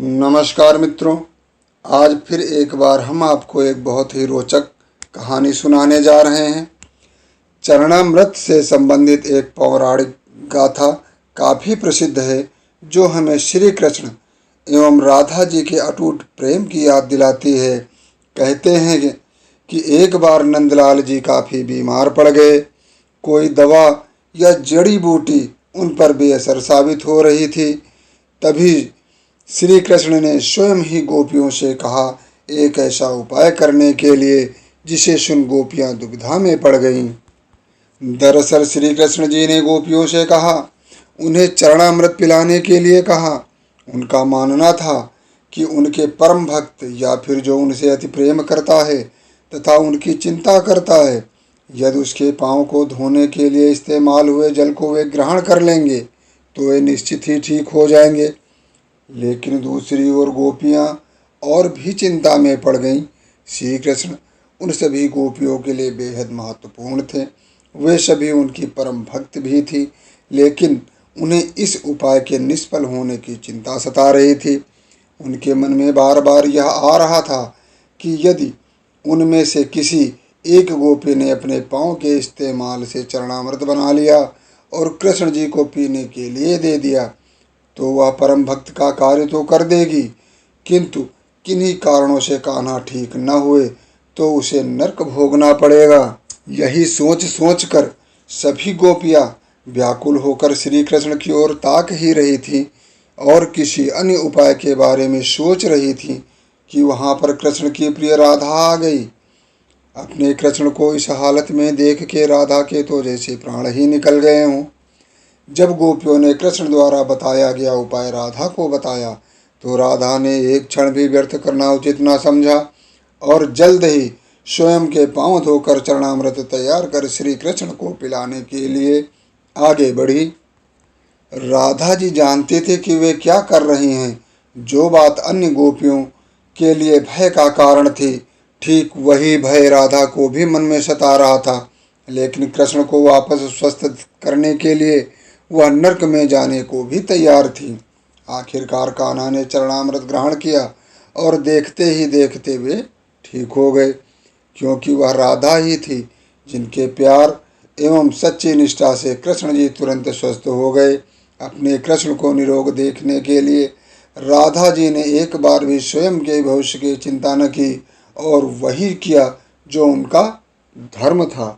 नमस्कार मित्रों, आज फिर एक बार हम आपको एक बहुत ही रोचक कहानी सुनाने जा रहे हैं। चरणामृत से संबंधित एक पौराणिक गाथा काफ़ी प्रसिद्ध है, जो हमें श्री कृष्ण एवं राधा जी के अटूट प्रेम की याद दिलाती है। कहते हैं कि एक बार नंदलाल जी काफ़ी बीमार पड़ गए। कोई दवा या जड़ी बूटी उन पर बेअसर साबित हो रही थी। तभी श्री कृष्ण ने स्वयं ही गोपियों से कहा एक ऐसा उपाय करने के लिए जिसे सुन गोपियां दुविधा में पड़ गईं। दरअसल श्री कृष्ण जी ने गोपियों से कहा, उन्हें चरणामृत पिलाने के लिए कहा। उनका मानना था कि उनके परम भक्त या फिर जो उनसे अति प्रेम करता है तथा उनकी चिंता करता है, यदि उसके पाँव को धोने के लिए इस्तेमाल हुए जल को वे ग्रहण कर लेंगे तो वे निश्चित ही ठीक हो जाएंगे। लेकिन दूसरी ओर गोपियां और भी चिंता में पड़ गईं। श्री कृष्ण उन सभी गोपियों के लिए बेहद महत्वपूर्ण थे। वे सभी उनकी परम भक्त भी थी, लेकिन उन्हें इस उपाय के निष्फल होने की चिंता सता रही थी। उनके मन में बार बार यह आ रहा था कि यदि उनमें से किसी एक गोपी ने अपने पाँव के इस्तेमाल से चरणामृत बना लिया और कृष्ण जी को पीने के लिए दे दिया तो वह परम भक्त का कार्य तो कर देगी, किंतु किन्हीं कारणों से कान्हा ठीक न हुए तो उसे नरक भोगना पड़ेगा। यही सोच सोच कर सभी गोपियां व्याकुल होकर श्री कृष्ण की ओर ताक ही रही थी और किसी अन्य उपाय के बारे में सोच रही थी कि वहां पर कृष्ण की प्रिय राधा आ गई। अपने कृष्ण को इस हालत में देख के राधा के तो जैसे प्राण ही निकल गए हों। जब गोपियों ने कृष्ण द्वारा बताया गया उपाय राधा को बताया तो राधा ने एक क्षण भी व्यर्थ करना उचित न समझा और जल्द ही स्वयं के पांव धोकर चरणामृत तैयार कर श्री कृष्ण को पिलाने के लिए आगे बढ़ी। राधा जी जानते थे कि वे क्या कर रही हैं। जो बात अन्य गोपियों के लिए भय का कारण थी, ठीक वही भय राधा को भी मन में सता रहा था। लेकिन कृष्ण को वापस स्वस्थ करने के लिए वह नरक में जाने को भी तैयार थी। आखिरकार कान्हा ने चरणामृत ग्रहण किया और देखते ही देखते वे ठीक हो गए, क्योंकि वह राधा ही थी जिनके प्यार एवं सच्ची निष्ठा से कृष्ण जी तुरंत स्वस्थ हो गए। अपने कृष्ण को निरोग देखने के लिए राधा जी ने एक बार भी स्वयं के भविष्य की चिंता न की और वही किया जो उनका धर्म था।